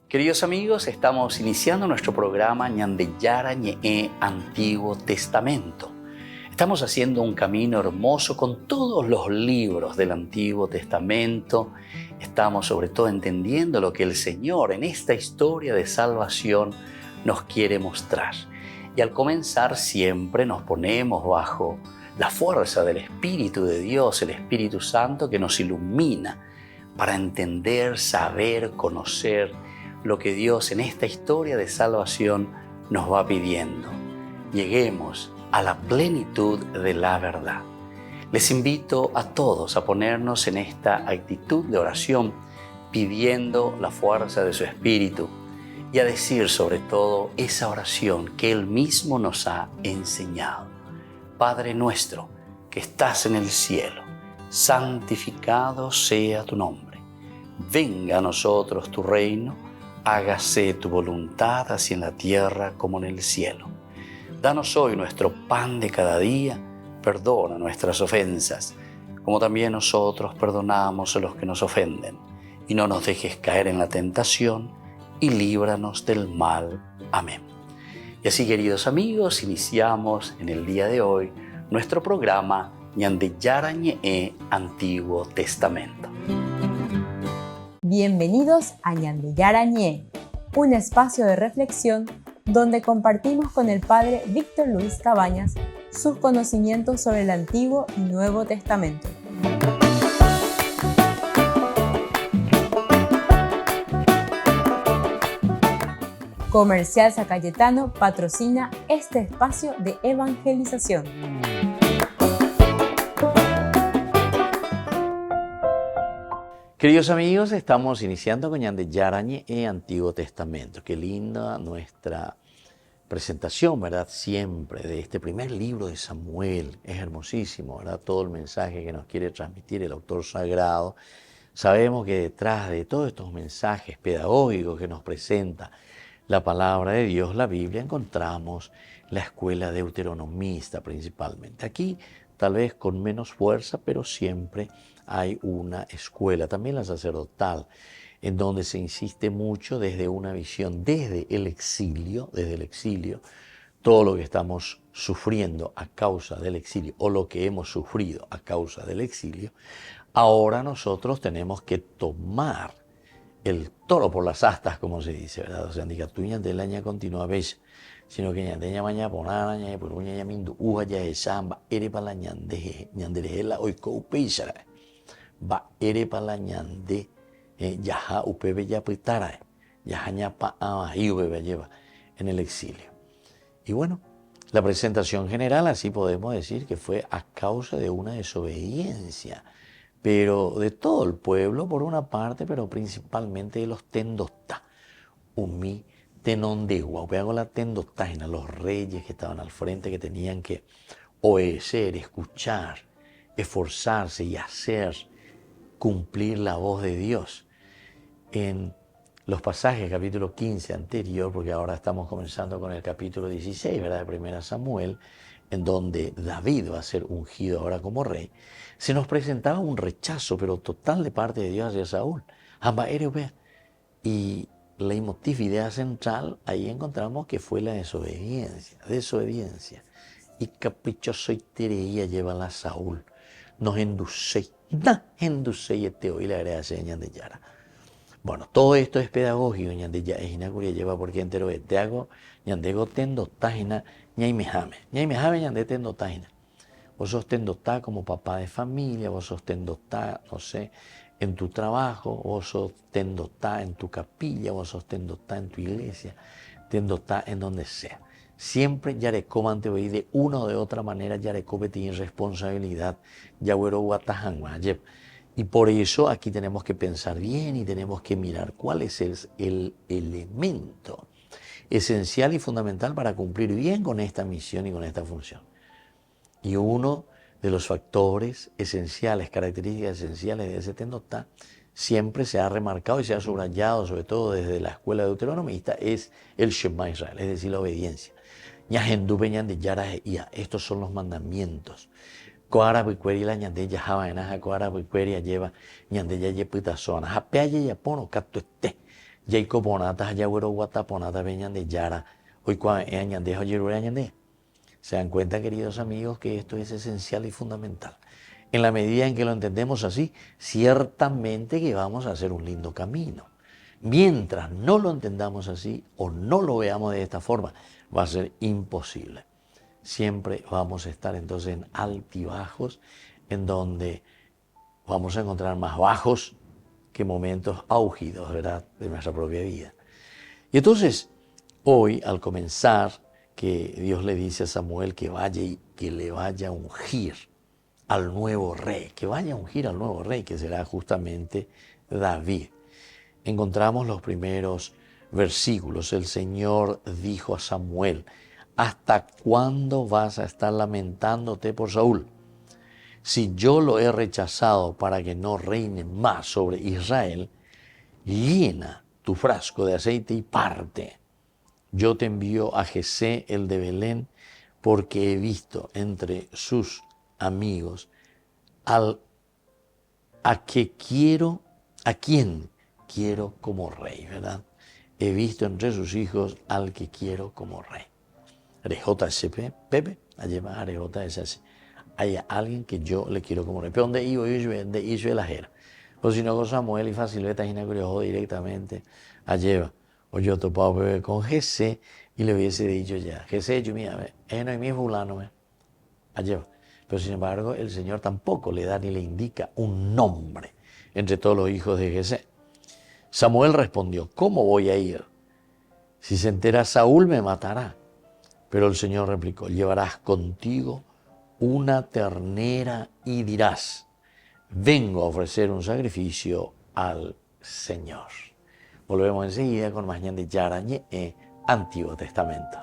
Queridos amigos, estamos iniciando nuestro programa Ñandeyara Ñe'e Antiguo Testamento. Estamos haciendo un camino hermoso con todos los libros del Antiguo Testamento. Estamos sobre todo entendiendo lo que el Señor en esta historia de salvación nos quiere mostrar. Y al comenzar siempre nos ponemos bajo la fuerza del Espíritu de Dios, el Espíritu Santo que nos ilumina para entender, saber, conocer lo que Dios en esta historia de salvación nos va pidiendo. Lleguemos a la plenitud de la verdad. Les invito a todos a ponernos en esta actitud de oración, pidiendo la fuerza de su Espíritu y a decir sobre todo esa oración que Él mismo nos ha enseñado. Padre nuestro que estás en el cielo, santificado sea tu nombre. Venga a nosotros tu reino, hágase tu voluntad así en la tierra como en el cielo. Danos hoy nuestro pan de cada día, perdona nuestras ofensas, como también nosotros perdonamos a los que nos ofenden. Y no nos dejes caer en la tentación, y líbranos del mal. Amén. Y así, queridos amigos, iniciamos en el día de hoy nuestro programa Ñandeyara Ñe'e Antiguo Testamento. Bienvenidos a Ñandeyara Ñe'e, un espacio de reflexión donde compartimos con el Padre Víctor Luis Cabañas sus conocimientos sobre el Antiguo y Nuevo Testamento. Comercial San Cayetano patrocina este espacio de evangelización. Queridos amigos, estamos iniciando con Ñandeyara Ñe'e Antiguo Testamento. Qué linda nuestra presentación, ¿verdad? Siempre de este primer libro de Samuel. Es hermosísimo, ¿verdad? Todo el mensaje que nos quiere transmitir el autor sagrado. Sabemos que detrás de todos estos mensajes pedagógicos que nos presenta la palabra de Dios, la Biblia, encontramos la escuela deuteronomista principalmente. Aquí tal vez con menos fuerza, pero siempre hay una escuela, también la sacerdotal, en donde se insiste mucho desde una visión, desde el exilio, todo lo que estamos sufriendo a causa del exilio o lo que hemos sufrido a causa del exilio. Ahora nosotros tenemos que tomar el toro por las astas, como se dice, ¿verdad? O sea, indica tú del año continúa vez, sino que ñandeña mañana ponana ña por uña mindu uja ya esamba ere para la ñandeje la oiko upeisara va ere para la ñande yaja upebe ya pitara yaja ñapa amahi upebe lleva en el exilio. Y bueno, la presentación general así podemos decir que fue a causa de una desobediencia, pero de todo el pueblo por una parte, pero principalmente de los tendostá, umí tenondegua, hago la tendostágena, los reyes que estaban al frente, que tenían que obedecer, escuchar, esforzarse y hacer cumplir la voz de Dios. En los pasajes, capítulo 15 anterior, porque ahora estamos comenzando con el capítulo 16, ¿verdad? De 1 Samuel, en donde David va a ser ungido ahora como rey, se nos presentaba un rechazo, pero total de parte de Dios hacia Saúl. Y la idea central, ahí encontramos que fue la desobediencia. Y caprichoso y tereía lleva a Saúl. Nos enduce y te oí la agrega de Yara. Bueno, todo esto es pedagógico, ñandeyara lleva porque entero te hago ñandego tendo tágina ñaimejame ñande tendo tágina. Vos sos tendotá como papá de familia, vos sos tendotá, no sé, en tu trabajo, vos sos tendotá en tu capilla, vos sos tendotá en tu iglesia, tendotá en donde sea. Siempre Yarecoba ante hoy de una o de otra manera Yarecoba tiene responsabilidad, Yagüero Guatajan, y por eso aquí tenemos que pensar bien y tenemos que mirar cuál es el elemento esencial y fundamental para cumplir bien con esta misión y con esta función. Y uno de los factores esenciales, características esenciales de ese tendotá, siempre se ha remarcado y se ha subrayado, sobre todo desde la escuela deuteronomista, es el Shema Israel, es decir, la obediencia. Estos son los mandamientos. Coara buicueri la ñandeya javaenaja, coara buicueri lleva ñandeya yepita zona. Japeaya yapono cato este. Jacob Bonata, Yagüero Guataponata, Peñan de Yara, hoy añande, oye, añande. Se dan cuenta, queridos amigos, que esto es esencial y fundamental. En la medida en que lo entendemos así, ciertamente que vamos a hacer un lindo camino. Mientras no lo entendamos así o no lo veamos de esta forma, va a ser imposible. Siempre vamos a estar entonces en altibajos, en donde vamos a encontrar más bajos que momentos augidos, ¿verdad?, de nuestra propia vida. Y entonces, hoy, al comenzar, que Dios le dice a Samuel que vaya y que le vaya a ungir al nuevo rey, que vaya a ungir al nuevo rey, que será justamente David. Encontramos los primeros versículos. El Señor dijo a Samuel, ¿hasta cuándo vas a estar lamentándote por Saúl? Si yo lo he rechazado para que no reine más sobre Israel, llena tu frasco de aceite y parte. Yo te envío a Jesé, el de Belén, porque he visto entre sus amigos a quien quiero como rey, ¿verdad? He visto entre sus hijos al que quiero como rey. RJSP, Pepe, allí va RJSP. Hay alguien que yo le quiero como rey. Pero ¿dónde iba yo? ¿Dónde hizo el ajera? O si no, con Samuel y Facileta, y no directamente a lleva. O yo topado Pepe con Jesé y le hubiese dicho ya, Jesé, yo mira, no es mi fulano, a lleva. Pero sin embargo, el Señor tampoco le da ni le indica un nombre entre todos los hijos de Jesé. Samuel respondió, ¿cómo voy a ir? Si se entera Saúl me matará. Pero el Señor replicó, llevarás contigo una ternera y dirás, vengo a ofrecer un sacrificio al Señor. Volvemos enseguida con más de Yarañe, Antiguo Testamento.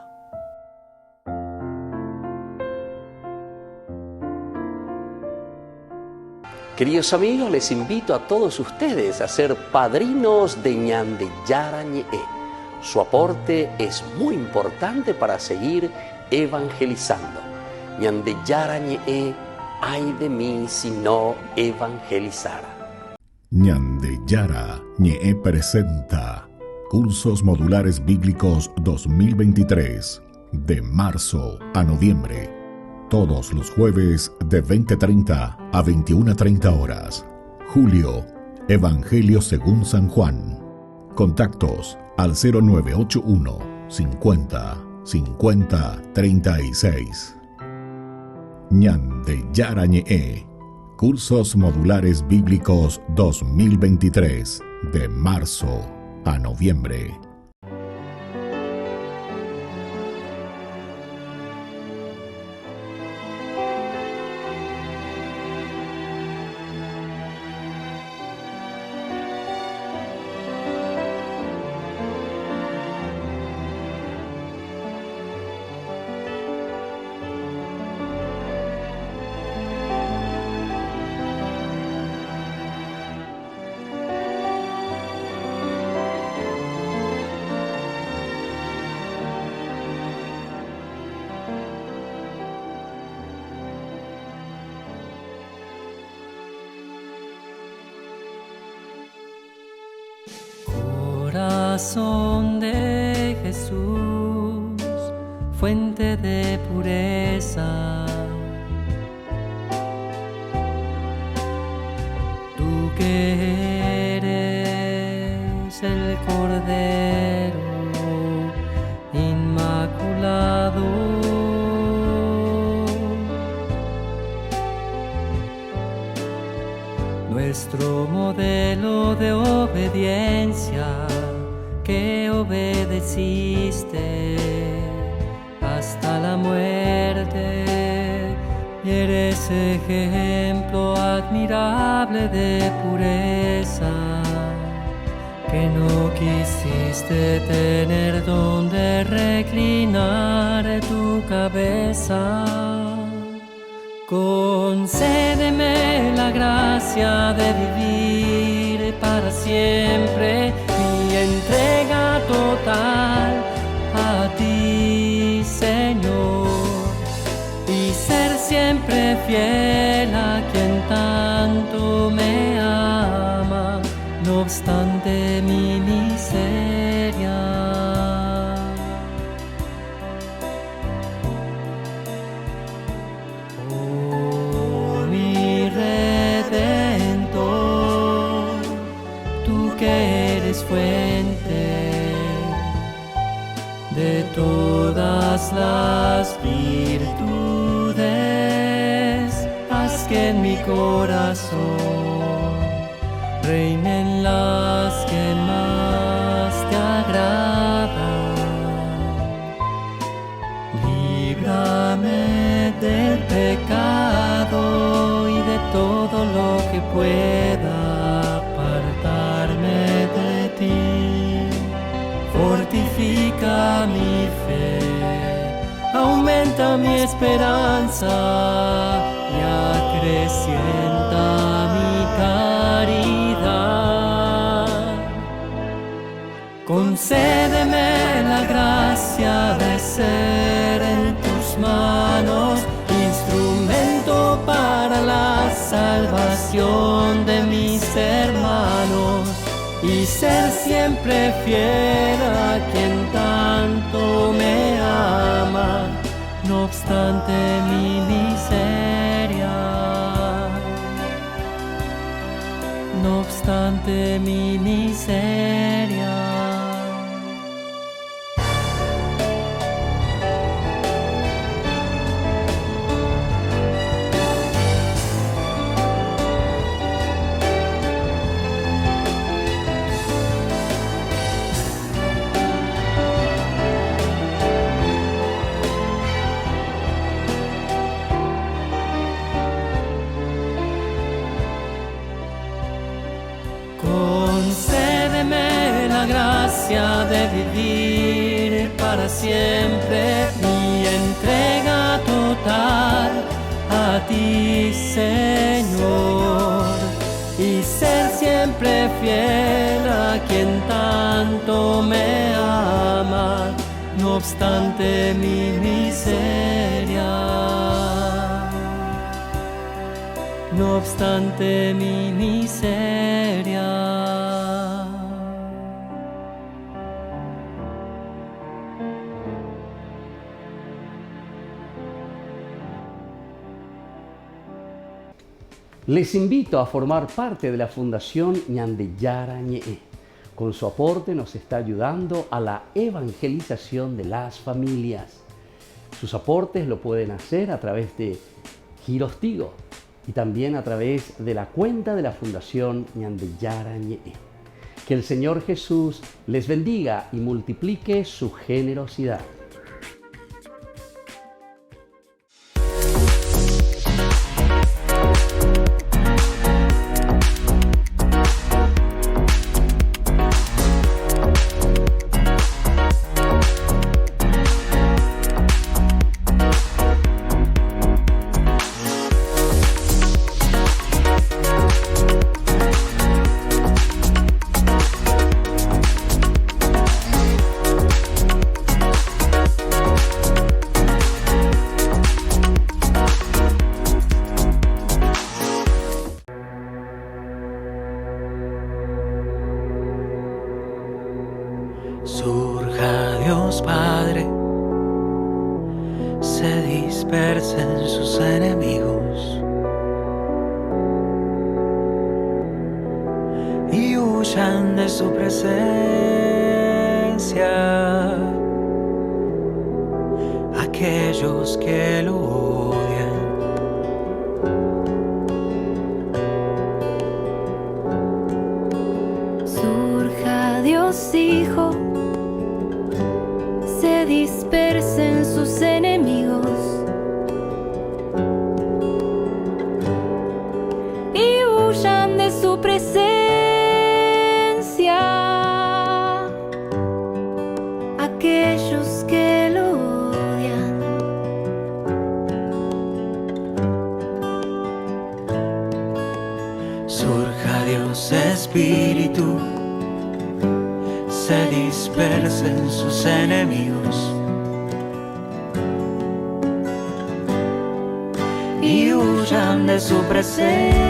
Queridos amigos, les invito a todos ustedes a ser padrinos de Ñande Yarañe. Su aporte es muy importante para seguir evangelizando. Ñande Yarañe, ay de mí si no evangelizara. Ñande Yarañe presenta Cursos Modulares Bíblicos 2023, de marzo a noviembre. Todos los jueves de 20:30 a 21:30 horas. Julio, Evangelio según San Juan. Contactos al 0981 50 50 36. Ñande Yarañe, Cursos Modulares Bíblicos 2023, de marzo a noviembre. Corazón de Jesús, fuente de pureza, tú que eres el Cordero Inmaculado, nuestro modelo de obediencia, que obedeciste hasta la muerte, y eres ejemplo admirable de pureza, que no quisiste tener donde reclinar tu cabeza. Concédeme la gracia de vivir para siempre mi entrega total a ti, Señor, y ser siempre fiel a quien tanto me ama, no obstante mi miseria. de todas las virtudes, haz que en mi corazón reinen las que más te agradan. Líbrame del pecado y de todo lo que pueda apartarme de ti. Fortifica mi fe, aumenta mi esperanza y acrecienta mi caridad. Concédeme la gracia de ser en tus manos instrumento para la salvación de mis hermanos, y ser siempre fiel a quien tanto me ama, no obstante mi miseria, no obstante mi miseria. Concédeme la gracia de vivir para siempre mi entrega total a ti, Señor, y ser siempre fiel a quien tanto me ama, no obstante mi miseria, no obstante mi miseria. Les invito a formar parte de la Fundación Ñande Yara Ñe'e. Con su aporte nos está ayudando a la evangelización de las familias. Sus aportes lo pueden hacer a través de Giros Tigo y también a través de la cuenta de la Fundación Ñande Yara Ñe'e. Que el Señor Jesús les bendiga y multiplique su generosidad. Surja Dios Padre, se dispersen sus enemigos y huyan de su presencia aquellos que lo odian. Surja Dios Hijo, se dispersen sus enemigos y huyan de su presencia aquellos que lo odian. Surja Dios Espíritu, se dispersen sus enemigos y huyan de su presencia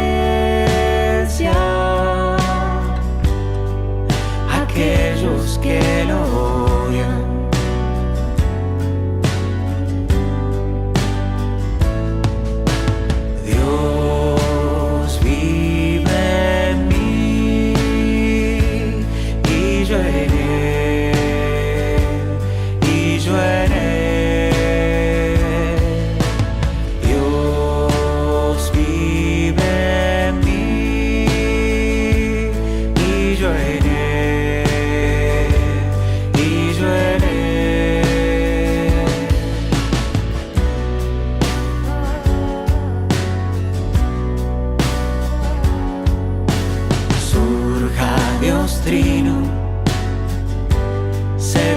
aquellos que lo odian. Dios vive en mí y yo en él, y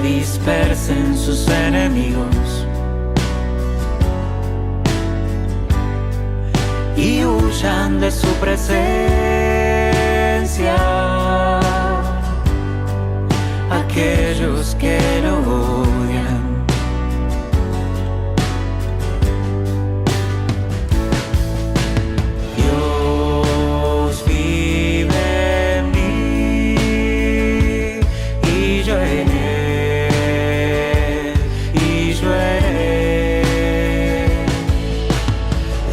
dispersen sus enemigos y huyan de su presencia aquellos que lo odian. Dios vive en mí y yo en él, y yo en él.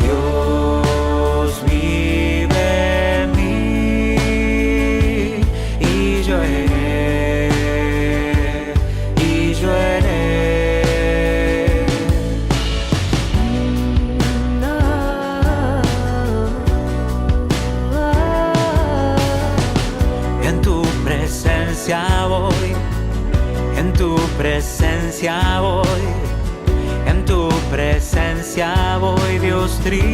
Dios vive en mí y yo en él, y yo en él. En tu presencia voy, en tu presencia voy, en tu presencia voy, Dios trino.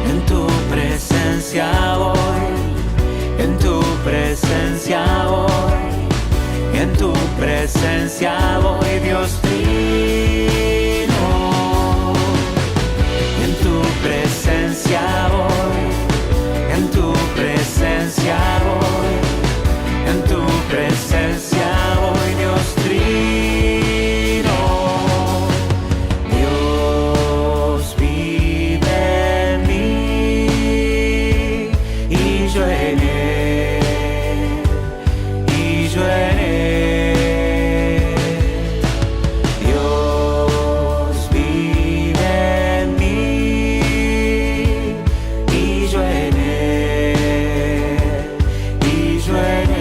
En tu presencia voy, en tu presencia voy, en tu presencia voy, Dios trino. En tu presencia voy, en tu presencia voy, en tu presencia voy, Dios trino. Dios vive en mí y yo en él, y yo en él. Dios vive en mí y yo en él, y yo en él.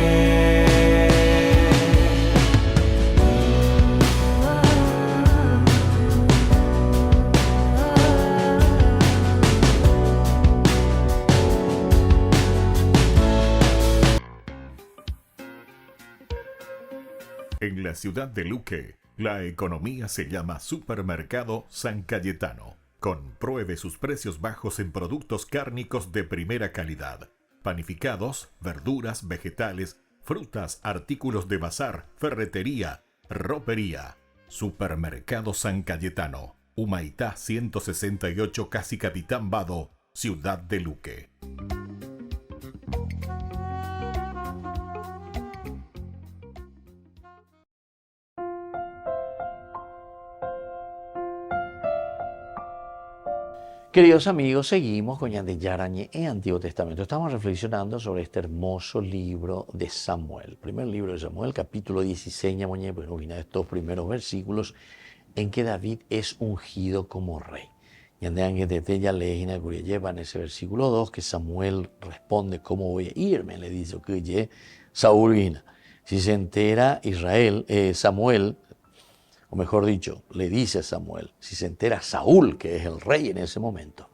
En la ciudad de Luque, la economía se llama Supermercado San Cayetano. Compruebe sus precios bajos en productos cárnicos de primera calidad. Panificados, verduras, vegetales, frutas, artículos de bazar, ferretería, ropería. Supermercado San Cayetano. Humaitá 168, Casi Capitán Vado, ciudad de Luque. Queridos amigos, seguimos con Ñande Yarañe en Antiguo Testamento. Estamos reflexionando sobre este hermoso libro de Samuel. Primer libro de Samuel, capítulo 16, Ñamoñe, pues opina estos primeros versículos en que David es ungido como rey. Ñande Ángel de Tella Legina lleva en ese versículo 2 que Samuel responde: ¿cómo voy a irme? Le dice que Saúl vino. Si se entera Israel, Samuel, o mejor dicho, le dice a Samuel, si se entera Saúl, que es el rey en ese momento,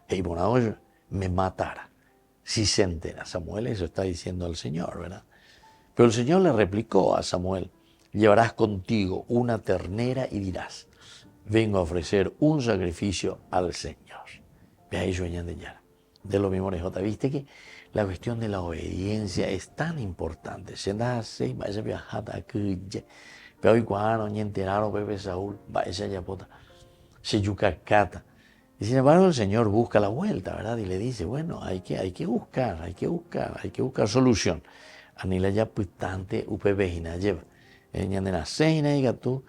hey, bueno, me matará. Si se entera Samuel, eso está diciendo al Señor, ¿verdad? Pero el Señor le replicó a Samuel: llevarás contigo una ternera y dirás, vengo a ofrecer un sacrificio al Señor. Ve ahí sueñan de Yara. De lo mismo, J. Viste que la cuestión de la obediencia es tan importante. Se da así, va a ser viajada aquí. Pero hoy cuando no enteraron Pepe Saúl, va esa yapota, se yucacata. Y sin embargo el Señor busca la vuelta, ¿verdad? Y le dice, bueno, hay que buscar solución. Anila ya putante UPB hina lleva. Ñandena seina y gatú,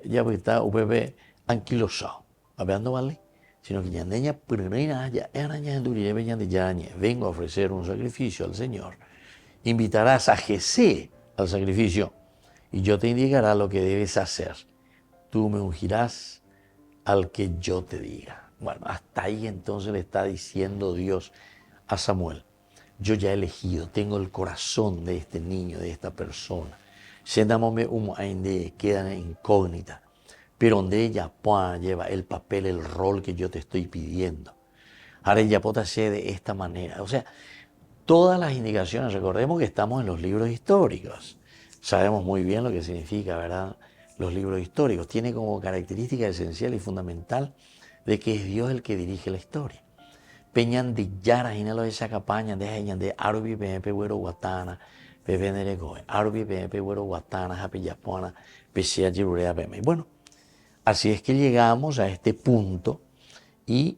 ya puta UPB anquilosao. Hablando vale, sino que ñandeña pirreina ya araña duriebe ñande yañe. Vengo a ofrecer un sacrificio al Señor. Invitarás a Jesé al sacrificio y yo te indicaré lo que debes hacer. Tú me ungirás al que yo te diga. Bueno, hasta ahí entonces le está diciendo Dios a Samuel: yo ya he elegido, tengo el corazón de este niño, de esta persona. Sendámosme queda incógnita, pero donde ella lleva el papel, el rol que yo te estoy pidiendo. Ahora ella puede hacer de esta manera. O sea, todas las indicaciones, recordemos que estamos en los libros históricos. Sabemos muy bien lo que significa, ¿verdad? Los libros históricos. Tiene como característica esencial y fundamental de que es Dios el que dirige la historia. Peñan de Yara, y no lo de esa campaña, de Arubi, Pepe, Güero, Guatana, Bueno, así es que llegamos a este punto y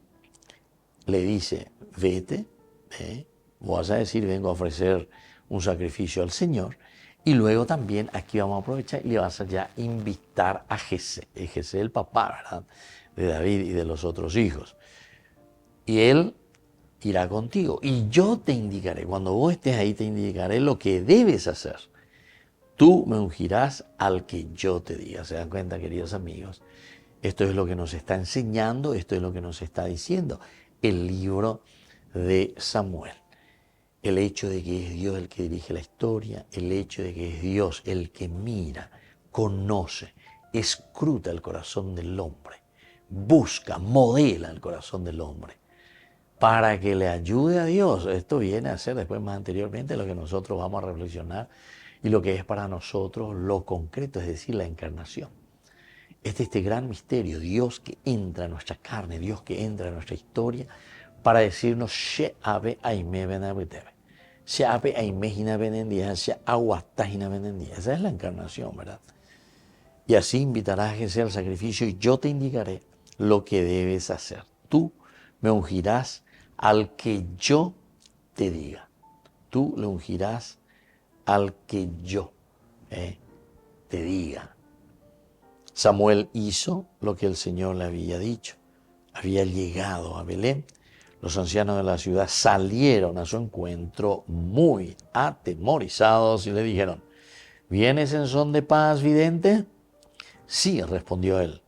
le dice, vete, vas a decir, vengo a ofrecer un sacrificio al Señor. Y luego también aquí vamos a aprovechar y le vas a ya invitar a Jesé. Jesé el papá, ¿verdad?, de David y de los otros hijos. Y él irá contigo. Y yo te indicaré, cuando vos estés ahí te indicaré lo que debes hacer. Tú me ungirás al que yo te diga. ¿Se dan cuenta, queridos amigos? Esto es lo que nos está enseñando, esto es lo que nos está diciendo el libro de Samuel. El hecho de que es Dios el que dirige la historia, el hecho de que es Dios el que mira, conoce, escruta el corazón del hombre, busca, modela el corazón del hombre para que le ayude a Dios. Esto viene a ser después más anteriormente lo que nosotros vamos a reflexionar y lo que es para nosotros lo concreto, es decir, la encarnación. Este gran misterio, Dios que entra en nuestra carne, Dios que entra en nuestra historia para decirnos, She'abe aime benabutebe. She'abe aime hina benendía, She'aguata hina benendía. Esa es la encarnación, ¿verdad? Y así invitarás a Jesús al sacrificio y yo te indicaré lo que debes hacer. Tú me ungirás al que yo te diga. Tú le ungirás al que yo te diga. Samuel hizo lo que el Señor le había dicho. Había llegado a Belén. Los ancianos de la ciudad salieron a su encuentro muy atemorizados y le dijeron, ¿vienes en son de paz, vidente? Sí, respondió él,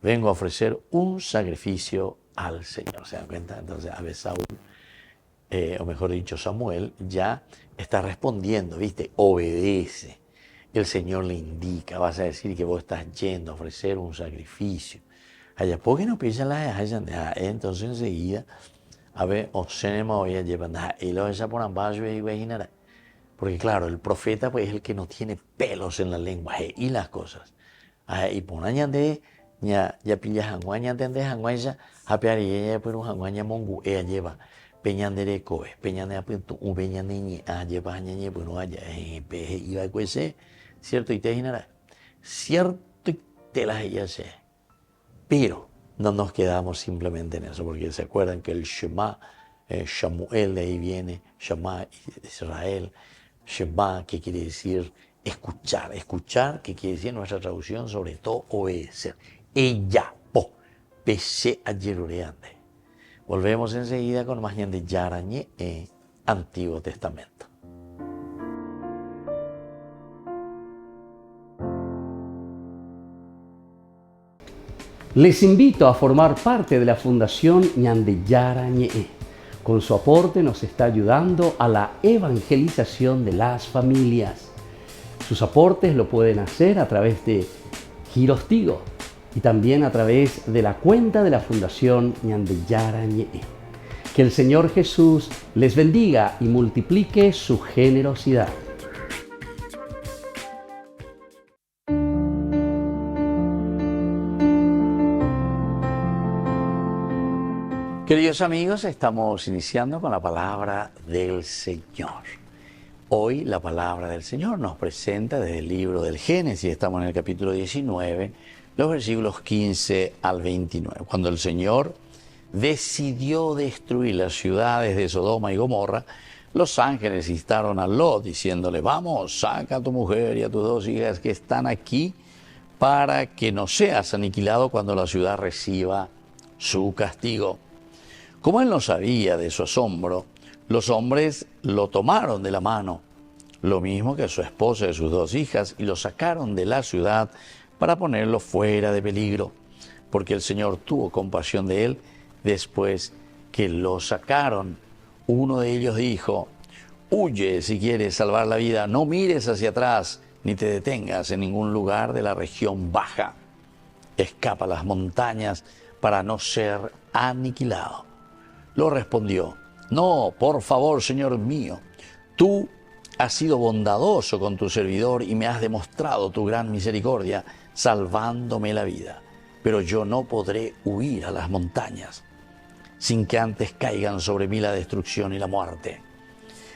vengo a ofrecer un sacrificio al Señor. ¿Se dan cuenta? Entonces, a ver, Saúl, o mejor dicho, Samuel, ya está respondiendo, ¿viste? Obedece. El Señor le indica, vas a decir que vos estás yendo a ofrecer un sacrificio. Allá, ¿por qué no piensan las allá? Entonces enseguida, a ver, voy a llevar, y lo esa por ambayo y imaginará. Porque claro, el profeta pues es el que no tiene pelos en la lengua y las cosas. Y por añade, ya pilla janguaña, entendés, janguaña, hapeari, ella por un janguaña mongu, ella lleva. Peñandere coe, peñande apunto, un peñandeñe, lleva añañe, bueno, allá, peje, iba a cuese, cierto, y te imaginará. Cierto, y te las ella sé. Pero no nos quedamos simplemente en eso, porque se acuerdan que el Shema, Shamuel, de ahí viene, Shema, Israel, Shema, que quiere decir escuchar, que quiere decir en nuestra traducción, sobre todo, obedecer. Ella, pese a Yerureande. Volvemos enseguida con más de Yarañé, Antiguo Testamento. Les invito a formar parte de la Fundación Ñande Yarañé. Con su aporte nos está ayudando a la evangelización de las familias. Sus aportes lo pueden hacer a través de Giros Tigo y también a través de la cuenta de la Fundación Ñande Yarañé. Que el Señor Jesús les bendiga y multiplique su generosidad. Queridos amigos, estamos iniciando con la palabra del Señor. Hoy la palabra del Señor nos presenta desde el libro del Génesis, estamos en el capítulo 19, los versículos 15 al 29. Cuando el Señor decidió destruir las ciudades de Sodoma y Gomorra, los ángeles instaron a Lot diciéndole, vamos, saca a tu mujer y a tus 2 hijas que están aquí para que no seas aniquilado cuando la ciudad reciba su castigo. Como él no sabía de su asombro, los hombres lo tomaron de la mano, lo mismo que a su esposa y sus 2 hijas, y lo sacaron de la ciudad para ponerlo fuera de peligro, porque el Señor tuvo compasión de él después que lo sacaron. Uno de ellos dijo, huye si quieres salvar la vida, no mires hacia atrás, ni te detengas en ningún lugar de la región baja. Escapa a las montañas para no ser aniquilado. Lo respondió, no, por favor, Señor mío, tú has sido bondadoso con tu servidor y me has demostrado tu gran misericordia, salvándome la vida. Pero yo no podré huir a las montañas sin que antes caigan sobre mí la destrucción y la muerte.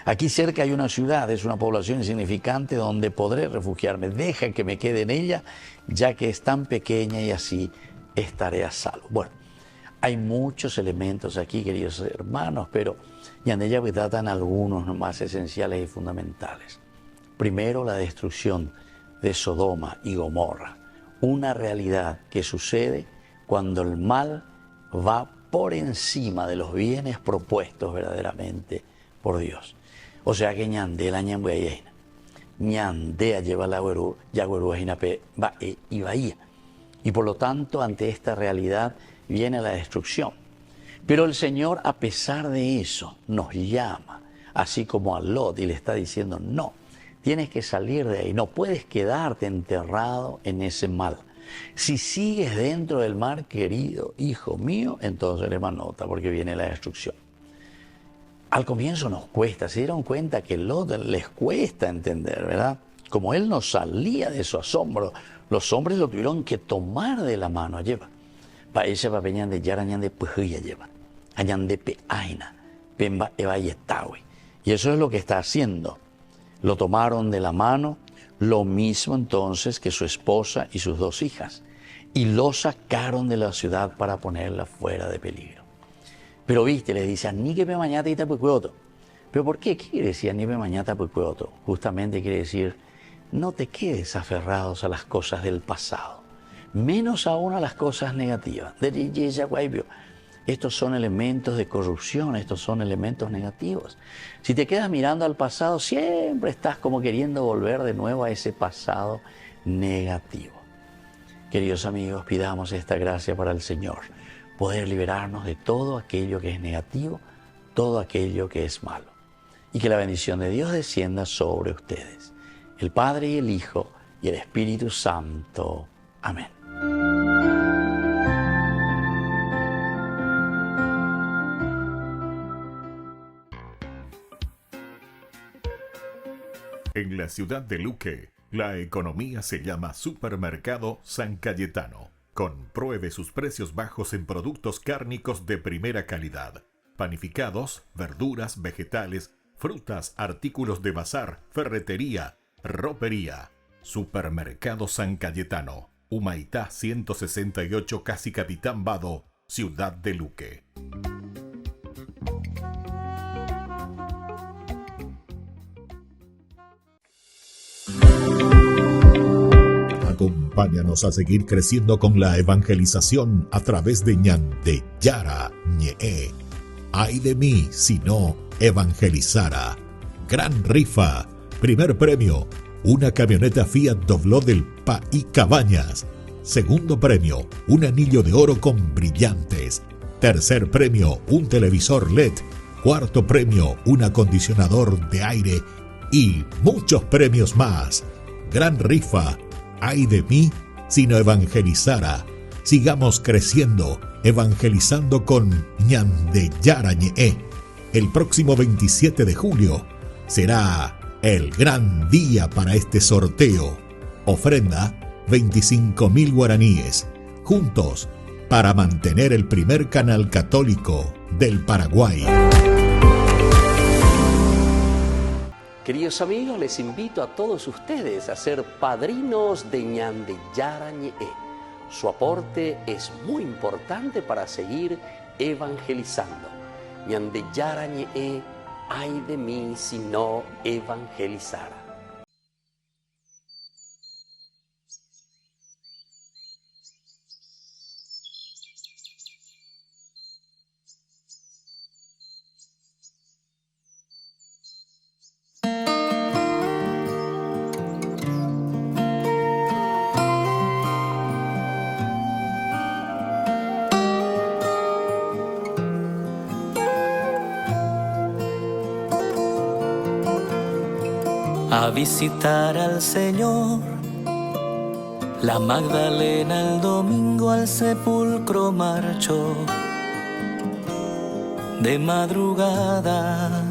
Aquí cerca hay una ciudad, es una población insignificante donde podré refugiarme. Deja que me quede en ella, ya que es tan pequeña y así estaré a salvo. Bueno, hay muchos elementos aquí, queridos hermanos, pero Ñande Yahweh tratan algunos más esenciales y fundamentales. Primero, la destrucción de Sodoma y Gomorra, una realidad que sucede cuando el mal va por encima de los bienes propuestos verdaderamente por Dios. O sea que Ñande la Ñambuayena, Ñandea lleva la Yagueruajinape va y Bahía. Y por lo tanto, ante esta realidad viene la destrucción. Pero el Señor, a pesar de eso, nos llama, así como a Lot, y le está diciendo, no, tienes que salir de ahí, no puedes quedarte enterrado en ese mal. Si sigues dentro del mar, querido hijo mío, entonces eres manota, porque viene la destrucción. Al comienzo nos cuesta, se dieron cuenta que Lot les cuesta entender, ¿verdad? Como él no salía de su asombro, los hombres lo tuvieron que tomar de la mano, lleva. Para ella va peñan de yarañan de pujuya lleva, añan de peaina, pemba evayetawi. Y eso es lo que está haciendo. Lo tomaron de la mano, lo mismo entonces que su esposa y sus 2 hijas, y lo sacaron de la ciudad para ponerla fuera de peligro. Pero viste, les dice, ni que me mañata y tapucuoto. ¿Pero por qué? ¿Qué quiere decir ni me mañata tapucuoto? Justamente quiere decir, no te quedes aferrados a las cosas del pasado, menos aún a las cosas negativas. Estos son elementos de corrupción, estos son elementos negativos. Si te quedas mirando al pasado, siempre estás como queriendo volver de nuevo a ese pasado negativo. Queridos amigos, pidamos esta gracia para el Señor, poder liberarnos de todo aquello que es negativo, todo aquello que es malo. Y que la bendición de Dios descienda sobre ustedes, el Padre y el Hijo y el Espíritu Santo. Amén. En la ciudad de Luque, la economía se llama Supermercado San Cayetano. Compruebe sus precios bajos en productos cárnicos de primera calidad. Panificados, verduras, vegetales, frutas, artículos de bazar, ferretería, ropería. Supermercado San Cayetano. Humaitá 168, Casi Capitán Vado, ciudad de Luque. Acompáñanos a seguir creciendo con la evangelización a través de Ñande Yara Ñe. Ay de mí si no evangelizara. Gran rifa. Primer premio, una camioneta Fiat Dobló del Paí Cabañas. Segundo premio, un anillo de oro con brillantes. Tercer premio, un televisor LED. Cuarto premio, un acondicionador de aire. Y muchos premios más. Gran rifa. Ay de mí si no evangelizara. Sigamos creciendo, evangelizando con Ñande Yara Ñe. El próximo 27 de julio será el gran día para este sorteo. Ofrenda 25.000 guaraníes. Juntos para mantener el primer canal católico del Paraguay. Queridos amigos, les invito a todos ustedes a ser padrinos de Ñande Yara Ñe. Su aporte es muy importante para seguir evangelizando. Ñande Yara Ñe, ay de mí si no evangelizara. A visitar al Señor, la Magdalena el domingo al sepulcro marchó de madrugada,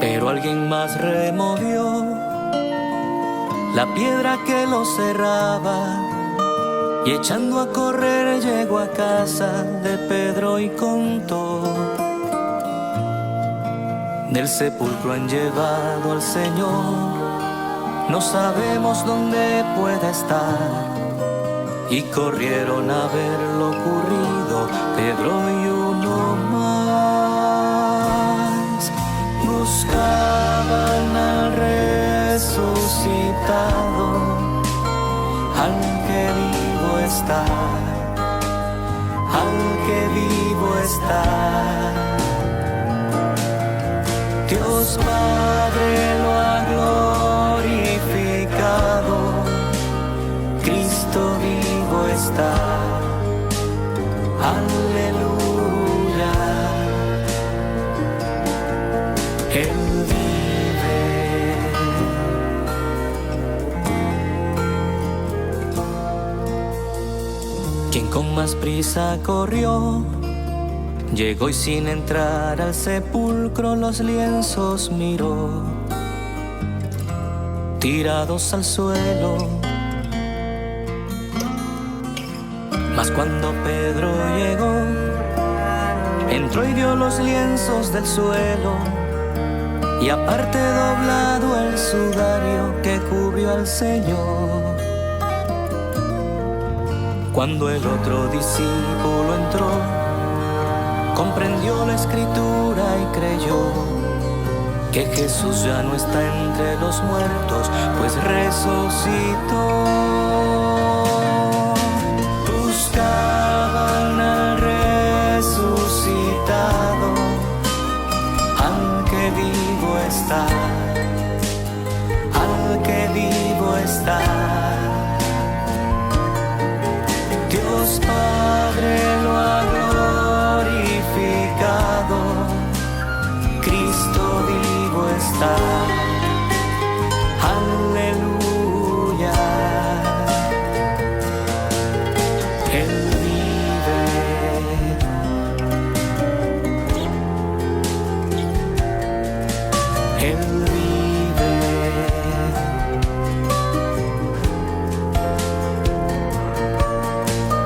pero alguien más removió la piedra que lo cerraba y echando a correr llegó a casa de Pedro y contó Del sepulcro han llevado al Señor, no sabemos dónde pueda estar. Y corrieron a ver lo ocurrido Pedro y uno más. Buscaban al resucitado, al que vivo está, al que vivo está. Dios Padre lo ha glorificado, Cristo vivo está, aleluya. Él vive. Quien con más prisa corrió, llegó y sin entrar al sepulcro los lienzos miró, tirados al suelo. Mas cuando Pedro llegó, entró y vio los lienzos del suelo, y aparte doblado el sudario que cubrió al Señor. Cuando el otro discípulo entró, comprendió la escritura y creyó que Jesús ya no está entre los muertos, pues resucitó. Buscaban al resucitado, al que vivo está, al que vivo está. Dios Padre lo ha glorificado, Cristo vivo está, aleluya. Él vive. Él vive.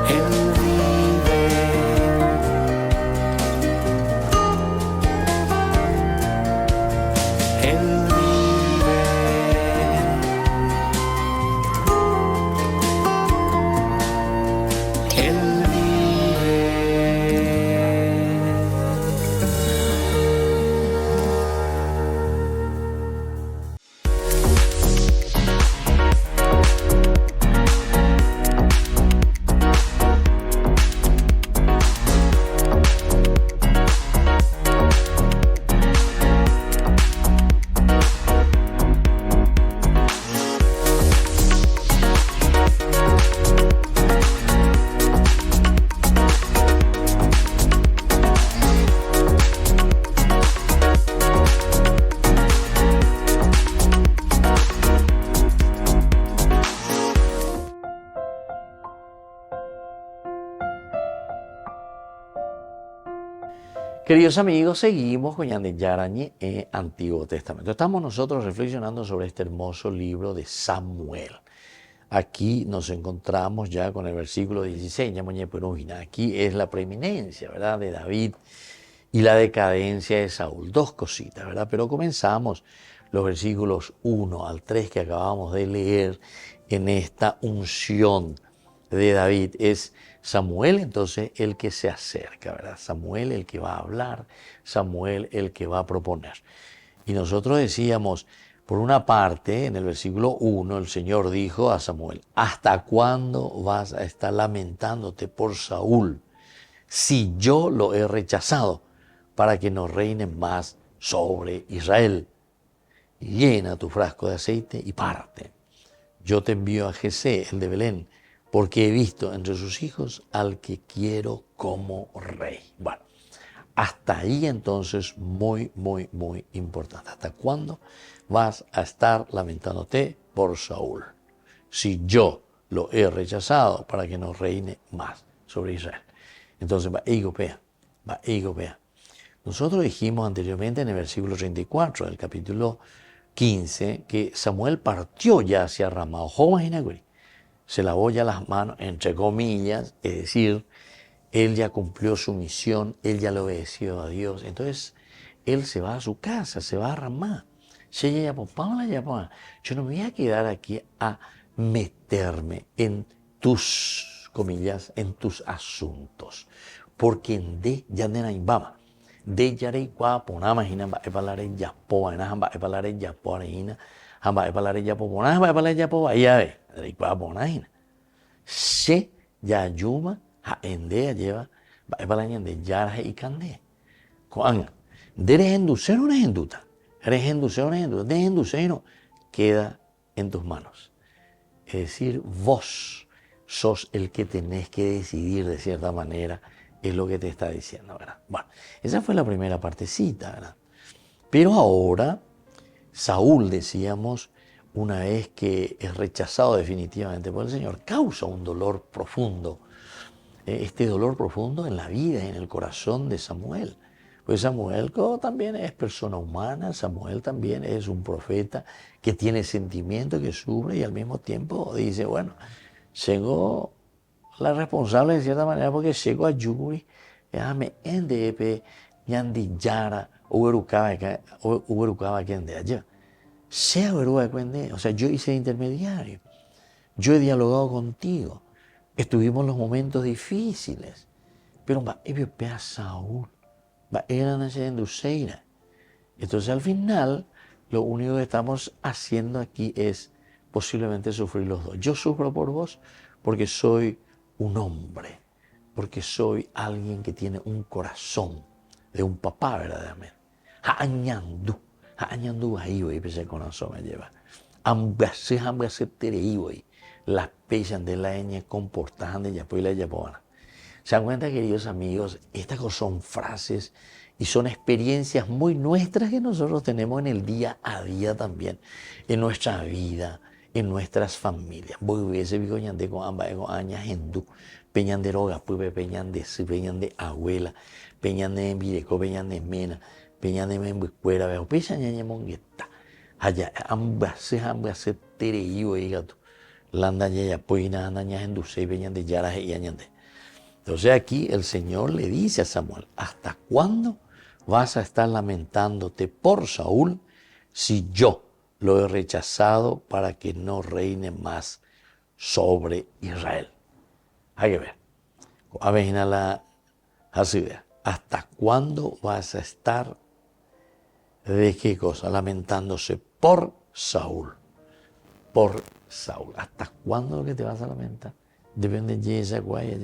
Él vive. Él vive. Él vive. Queridos amigos, seguimos con Ñande Yarañe en Antiguo Testamento. Estamos nosotros reflexionando sobre este hermoso libro de Samuel. Aquí nos encontramos ya con el versículo 16, aquí es la preeminencia, ¿verdad?, de David y la decadencia de Saúl. Dos cositas, ¿verdad? Pero comenzamos los versículos 1 al 3 que acabamos de leer en esta unción de David. Es Samuel entonces el que se acerca, ¿verdad? Samuel el que va a hablar, Samuel el que va a proponer. Y nosotros decíamos, por una parte, en el versículo 1, el Señor dijo a Samuel: ¿hasta cuándo vas a estar lamentándote por Saúl, si yo lo he rechazado, para que no reine más sobre Israel? Llena tu frasco de aceite y parte. Yo te envío a Jesé, el de Belén, porque he visto entre sus hijos al que quiero como rey. Bueno, hasta ahí entonces muy importante. ¿Hasta cuándo vas a estar lamentándote por Saúl, si yo lo he rechazado, para que no reine más sobre Israel? Entonces, va Igopea. Nosotros dijimos anteriormente en el versículo 34 del capítulo 15 que Samuel partió ya hacia Ramá, se lavó ya las manos, entre comillas, es decir, él ya cumplió su misión, él ya le obedeció a Dios. Entonces, él se va a su casa, se va a Ramá. Yo no me voy a quedar aquí a meterme en tus, comillas, en tus asuntos. Porque en de ya de Naibama, de Yarei Guaponama, Hinamba, Evalare Yapo, Anahamba, Evalare Yapo, Arina, Hamba, Evalare Yapo, Bonahamba, Evalare Yapo, Ayabe, de Guaponahina. Se Yayuma, Haendea lleva, Evalañan de Yarje y Cande. Coanga, de Rehenduceno, Rehenduta. Rehenduceno queda en tus manos. Es decir, vos sos el que tenés que decidir de cierta manera, es lo que te está diciendo, ¿verdad? Bueno, esa fue la primera partecita, ¿verdad? Pero ahora, Saúl, decíamos, una vez que es rechazado definitivamente por el Señor, causa un dolor profundo. Este dolor profundo en la vida, en el corazón de Samuel. Pues Samuel también es persona humana, Samuel también es un profeta que tiene sentimiento, que sufre y al mismo tiempo dice, bueno, llegó la responsable de cierta manera porque llegó a Yuri, me NDP, Ñandi Yara, Uberukaba que ande allá. Sea Uberukaba que ande, o sea, yo hice intermediario, yo he dialogado contigo, estuvimos en los momentos difíciles, pero a Saúl. Entonces al final lo único que estamos haciendo aquí es posiblemente sufrir los dos. Yo sufro por vos porque soy un hombre, porque soy alguien que tiene un corazón de un papá verdaderamente. Ha'añandú ahí voy, ese corazón me lleva. Ambase tereí las pesan de la ñ comportan de yapo y la yapona. ¿Se dan cuenta, queridos amigos? Estas son frases y son experiencias muy nuestras que nosotros tenemos en el día a día también, en nuestra vida, en nuestras familias. Voy hubiese visto ñande con ambas añas hindú, peñan de roga, pues peñan de su, peñan de abuela, peñan de envireco, peñan de mena, peñan de membuescuera, veo, peñan ñaña mongueta. Allá, ambas tereío, gato. Landa ya, pues nada, ñaña hindú, se peñan de yaras y añande. Entonces aquí el Señor le dice a Samuel, ¿hasta cuándo vas a estar lamentándote por Saúl si yo lo he rechazado para que no reine más sobre Israel? Hay que ver. ¿Hasta cuándo vas a estar de qué cosa? Lamentándose por Saúl. Por Saúl. ¿Hasta cuándo lo que te vas a lamentar? Depende de esa guaya.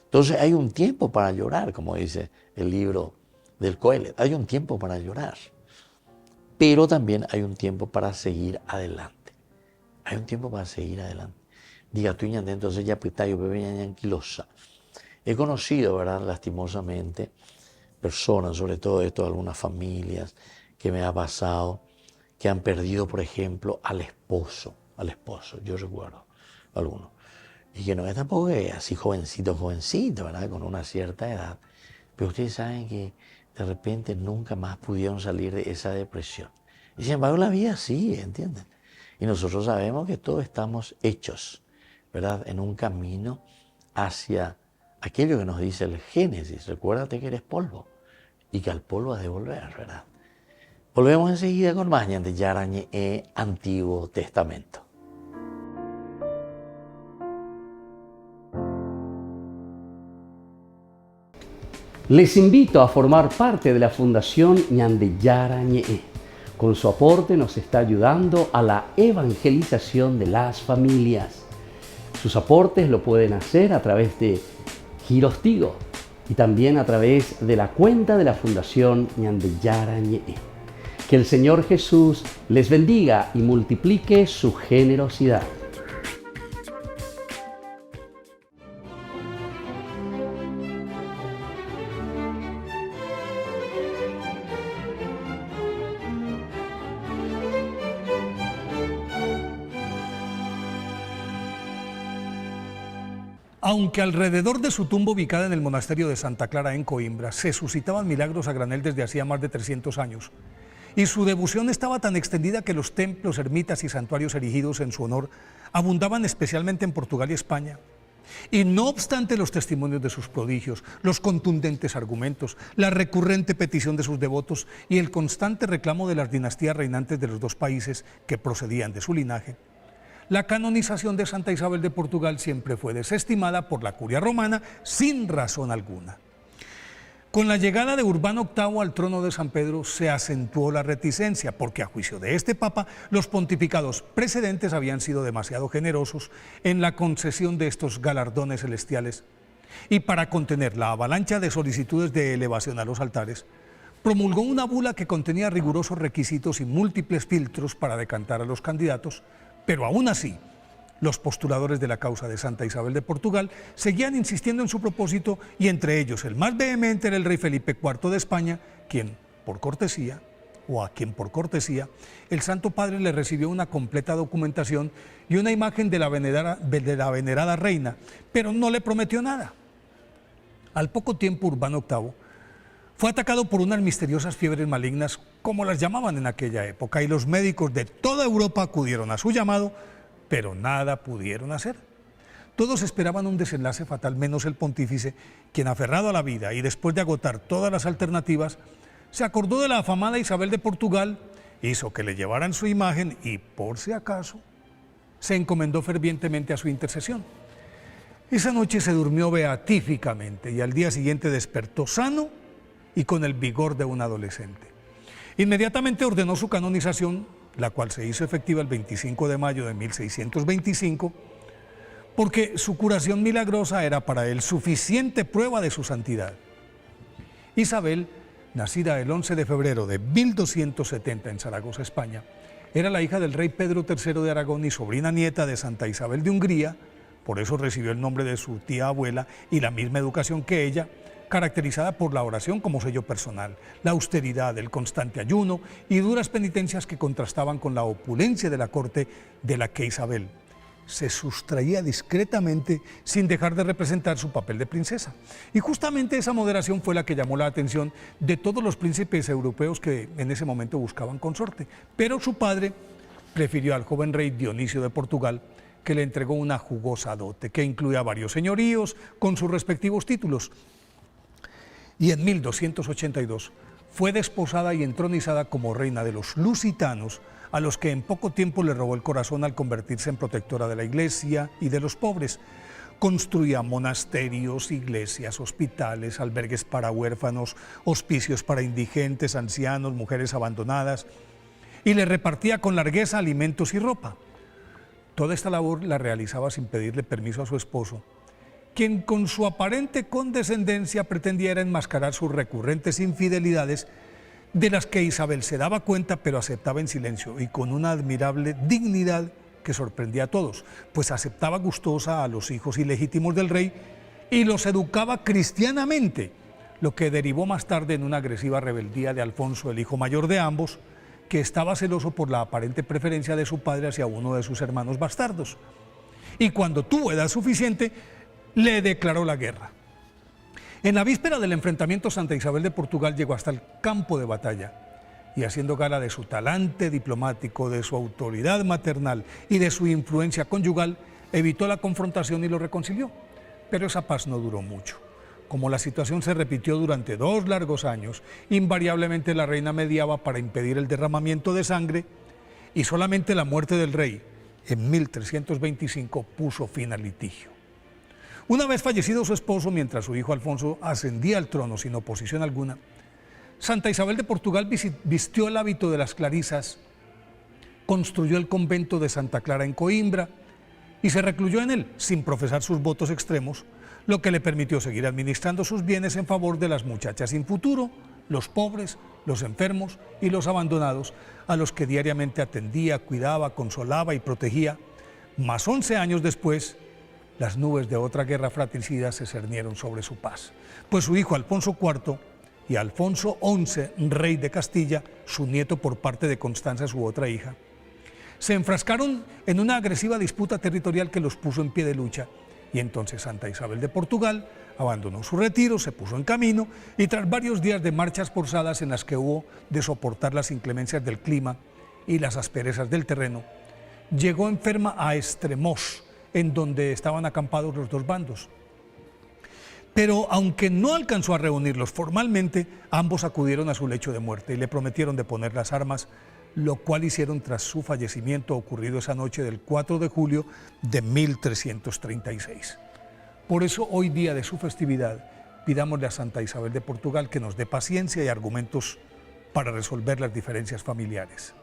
Entonces hay un tiempo para llorar, como dice el libro del Coelet. Hay un tiempo para llorar, pero también hay un tiempo para seguir adelante. Hay un tiempo para seguir adelante. Diga tú, entonces ya pitayo, bebé, ñanquilosa. He conocido, ¿verdad?, lastimosamente, personas, sobre todo esto, algunas familias que me ha pasado, que han perdido, por ejemplo, al esposo, yo recuerdo algunos. Y que no es tampoco así jovencito, ¿verdad?, con una cierta edad. Pero ustedes saben que de repente nunca más pudieron salir de esa depresión. Y sin embargo la vida sigue, ¿entienden? Y nosotros sabemos que todos estamos hechos, ¿verdad?, en un camino hacia aquello que nos dice el Génesis. Recuérdate que eres polvo y que al polvo has de volver, ¿verdad? Volvemos enseguida con más de Yarañe Antiguo Testamento. Les invito a formar parte de la Fundación Ñande Yarañe. Con su aporte nos está ayudando a la evangelización de las familias. Sus aportes lo pueden hacer a través de Giros Tigo y también a través de la cuenta de la Fundación Ñande Yarañe. Que el Señor Jesús les bendiga y multiplique su generosidad. Aunque alrededor de su tumba ubicada en el monasterio de Santa Clara en Coimbra se suscitaban milagros a granel desde hacía más de 300 años, y su devoción estaba tan extendida que los templos, ermitas y santuarios erigidos en su honor abundaban especialmente en Portugal y España, Y no obstante los testimonios de sus prodigios, los contundentes argumentos, la recurrente petición de sus devotos y el constante reclamo de las dinastías reinantes de los dos países que procedían de su linaje, la canonización de Santa Isabel de Portugal siempre fue desestimada por la curia romana sin razón alguna. Con la llegada de Urbano VIII al trono de San Pedro se acentuó la reticencia, porque a juicio de este papa, los pontificados precedentes habían sido demasiado generosos en la concesión de estos galardones celestiales, y para contener la avalancha de solicitudes de elevación a los altares, promulgó una bula que contenía rigurosos requisitos y múltiples filtros para decantar a los candidatos, pero aún así, los postuladores de la causa de Santa Isabel de Portugal seguían insistiendo en su propósito, y entre ellos el más vehemente era el rey Felipe IV de España, a quien por cortesía, el Santo Padre le recibió una completa documentación y una imagen de la venerada reina, pero no le prometió nada. Al poco tiempo, Urbano VIII fue atacado por unas misteriosas fiebres malignas, como las llamaban en aquella época, y los médicos de toda Europa acudieron a su llamado, pero nada pudieron hacer. Todos esperaban un desenlace fatal, menos el pontífice, quien, aferrado a la vida y después de agotar todas las alternativas, se acordó de la afamada Isabel de Portugal, hizo que le llevaran su imagen y, por si acaso, se encomendó fervientemente a su intercesión. Esa noche se durmió beatíficamente y al día siguiente despertó sano y con el vigor de un adolescente. Inmediatamente ordenó su canonización, la cual se hizo efectiva el 25 de mayo de 1625, porque su curación milagrosa era para él suficiente prueba de su santidad. Isabel, nacida el 11 de febrero de 1270 en Zaragoza, España, era la hija del rey Pedro III de Aragón y sobrina nieta de Santa Isabel de Hungría, por eso recibió el nombre de su tía abuela y la misma educación que ella, caracterizada por la oración como sello personal, la austeridad, el constante ayuno y duras penitencias que contrastaban con la opulencia de la corte, de la que Isabel se sustraía discretamente sin dejar de representar su papel de princesa. Y justamente esa moderación fue la que llamó la atención de todos los príncipes europeos que en ese momento buscaban consorte. Pero su padre prefirió al joven rey Dionisio de Portugal, que le entregó una jugosa dote que incluía varios señoríos con sus respectivos títulos. Y en 1282 fue desposada y entronizada como reina de los lusitanos, a los que en poco tiempo le robó el corazón al convertirse en protectora de la iglesia y de los pobres. Construía monasterios, iglesias, hospitales, albergues para huérfanos, hospicios para indigentes, ancianos, mujeres abandonadas, y le repartía con largueza alimentos y ropa. Toda esta labor la realizaba sin pedirle permiso a su esposo, quien con su aparente condescendencia pretendiera enmascarar sus recurrentes infidelidades, de las que Isabel se daba cuenta pero aceptaba en silencio y con una admirable dignidad que sorprendía a todos, pues aceptaba gustosa a los hijos ilegítimos del rey y los educaba cristianamente, lo que derivó más tarde en una agresiva rebeldía de Alfonso, el hijo mayor de ambos, que estaba celoso por la aparente preferencia de su padre hacia uno de sus hermanos bastardos. Y cuando tuvo edad suficiente, le declaró la guerra. En la víspera del enfrentamiento, Santa Isabel de Portugal llegó hasta el campo de batalla y, haciendo gala de su talante diplomático, de su autoridad maternal y de su influencia conyugal, evitó la confrontación y lo reconcilió. Pero esa paz no duró mucho. Como la situación se repitió durante 2 largos años, invariablemente la reina mediaba para impedir el derramamiento de sangre, y solamente la muerte del rey en 1325 puso fin al litigio. Una vez fallecido su esposo, mientras su hijo Alfonso ascendía al trono sin oposición alguna, Santa Isabel de Portugal vistió el hábito de las clarisas, construyó el convento de Santa Clara en Coimbra y se recluyó en él sin profesar sus votos extremos, lo que le permitió seguir administrando sus bienes en favor de las muchachas sin futuro, los pobres, los enfermos y los abandonados, a los que diariamente atendía, cuidaba, consolaba y protegía. Mas 11 años después, las nubes de otra guerra fratricida se cernieron sobre su paz, pues su hijo Alfonso IV y Alfonso XI, rey de Castilla, su nieto por parte de Constanza, su otra hija, se enfrascaron en una agresiva disputa territorial que los puso en pie de lucha, y entonces Santa Isabel de Portugal abandonó su retiro, se puso en camino, y tras varios días de marchas forzadas en las que hubo de soportar las inclemencias del clima y las asperezas del terreno, llegó enferma a Estremoz, en donde estaban acampados los dos bandos. Pero aunque no alcanzó a reunirlos formalmente, ambos acudieron a su lecho de muerte y le prometieron deponer las armas, lo cual hicieron tras su fallecimiento ocurrido esa noche del 4 de julio de 1336. Por eso, hoy día de su festividad, pidámosle a Santa Isabel de Portugal que nos dé paciencia y argumentos para resolver las diferencias familiares.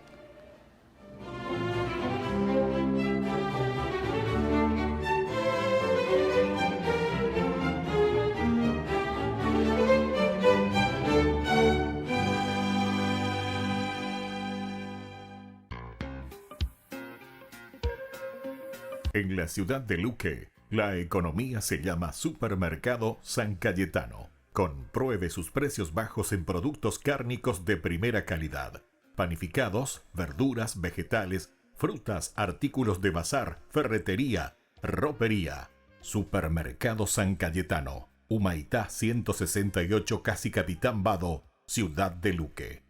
En la ciudad de Luque, la economía se llama Supermercado San Cayetano. Compruebe sus precios bajos en productos cárnicos de primera calidad. Panificados, verduras, vegetales, frutas, artículos de bazar, ferretería, ropería. Supermercado San Cayetano. Humaitá 168, Casi Capitán Vado, ciudad de Luque.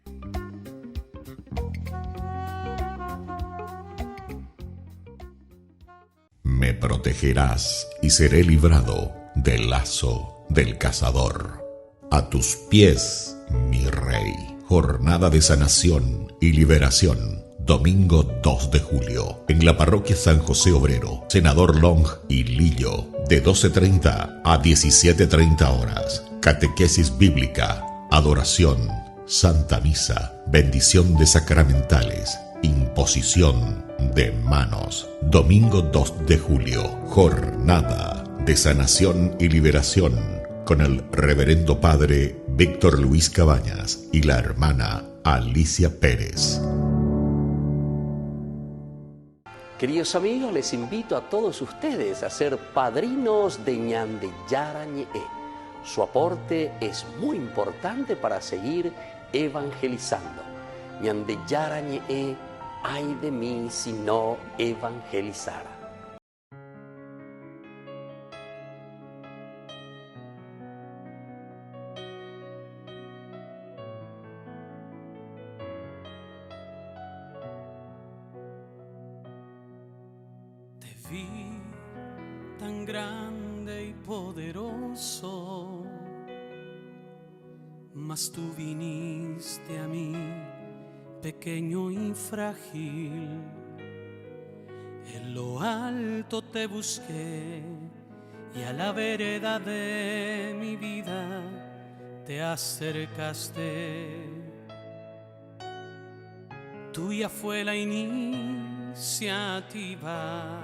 Me protegerás y seré librado del lazo del cazador. A tus pies, mi rey. Jornada de sanación y liberación. Domingo 2 de julio. En la parroquia San José Obrero, Senador Long y Lillo. De 12:30 a 17:30 horas. Catequesis bíblica. Adoración. Santa Misa. Bendición de sacramentales. Imposición de manos. Domingo 2 de julio. Jornada de sanación y liberación con el reverendo padre Víctor Luis Cabañas y la hermana Alicia Pérez. Queridos amigos, les invito a todos ustedes a ser padrinos de Ñande Yara Ñe'e. Su aporte es muy importante para seguir evangelizando. Ñande Yara Ñe'e, ay de mí si no evangelizara. Te vi tan grande y poderoso, mas tú viniste a mí pequeño y frágil. En lo alto te busqué y a la vereda de mi vida te acercaste. Tuya fue la iniciativa.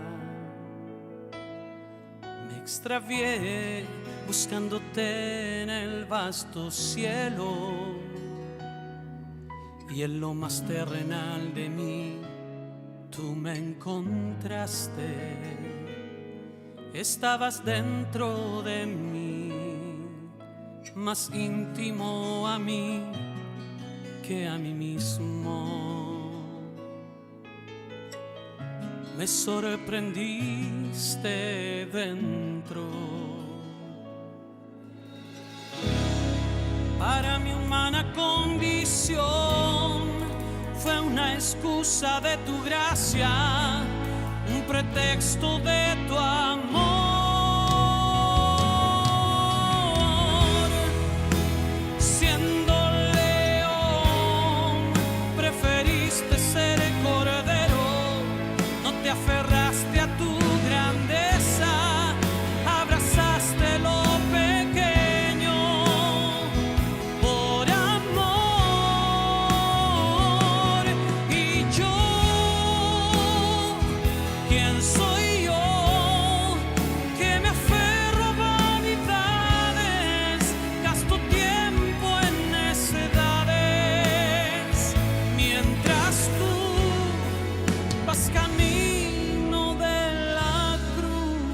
Me extravié buscándote en el vasto cielo, y en lo más terrenal de mí tú me encontraste. Estabas dentro de mí, más íntimo a mí que a mí mismo. Me sorprendiste dentro. Para mi humana condición fue una excusa de tu gracia, un pretexto de tu amor. Siendo león, preferiste ser cordero, no te aferraste a tu grandeza, abrazaste lo pequeño por amor. Y yo, ¿quién soy yo? Que me aferro a vanidades, gasto tiempo en necedades, mientras tú vas camino de la cruz.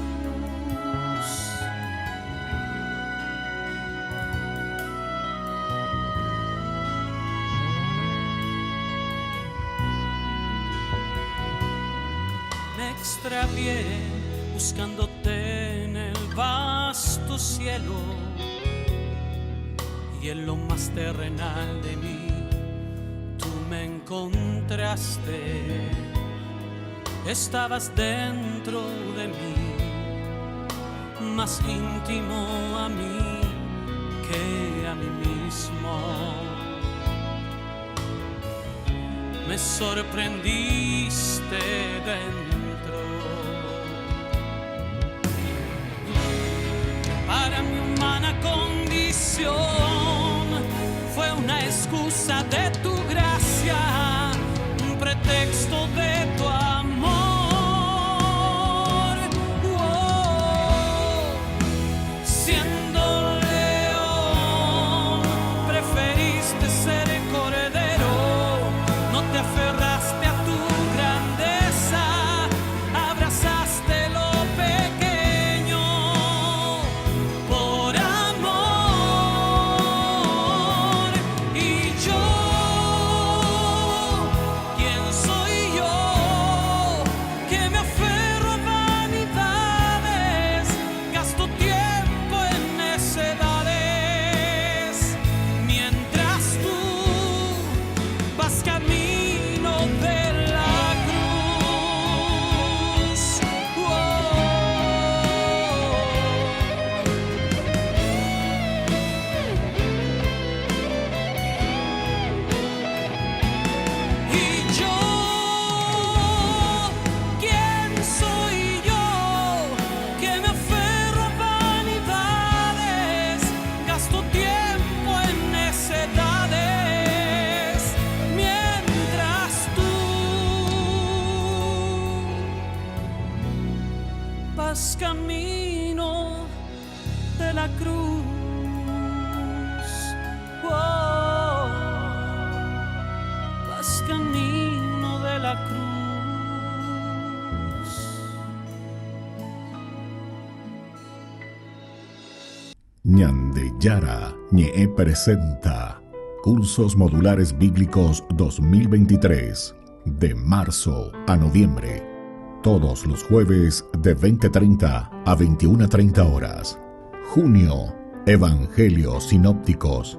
Me extravié buscándote en el vasto cielo, y en lo más terrenal de mí tú me encontraste. estabas dentro de mí, más íntimo a mí que a mí mismo. Me sorprendiste dentro. Para mi humana condición fue una excusa de tu gracia, un pretexto de tu amor. Siendo león, preferiste ser cordero, no te aferraste a tu grandeza, abrazaste lo pequeño por amor. Y yo, ¿quién soy yo? Que me aferro a vanidades, gasto tiempo en necedades, mientras tú vas camino de la cruz. Y yo, ¿quién soy yo? Que me aferro a vanidades, gasto tiempo en necedades, mientras tú vas camino de la cruz. Vas camino de la cruz. Ñande Yara Ñe presenta Cursos Modulares Bíblicos 2023 de marzo a noviembre. Todos los jueves de 20:30 a 21:30 horas. Junio, Evangelios Sinópticos.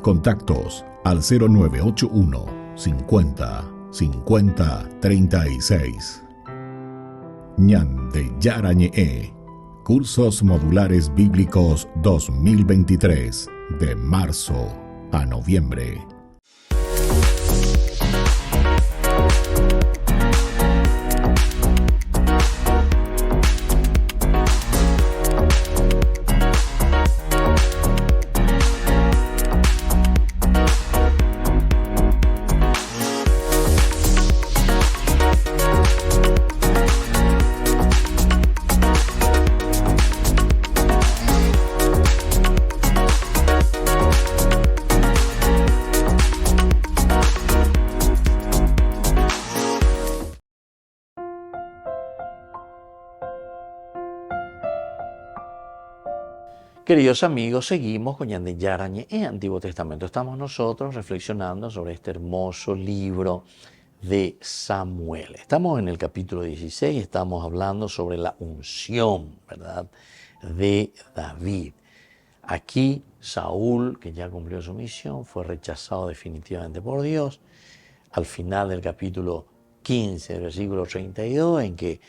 Contactos al 0981 50 50 36. Ñande Yara Ñe. Cursos Modulares Bíblicos 2023 de marzo a noviembre. Queridos amigos, seguimos con Ñande Yara Ñe Antiguo Testamento. Estamos nosotros reflexionando sobre este hermoso libro de Samuel. Estamos en el capítulo 16, estamos hablando sobre la unción, ¿verdad?, de David. Aquí Saúl, que ya cumplió su misión, fue rechazado definitivamente por Dios. Al final del capítulo 15, versículo 32, en que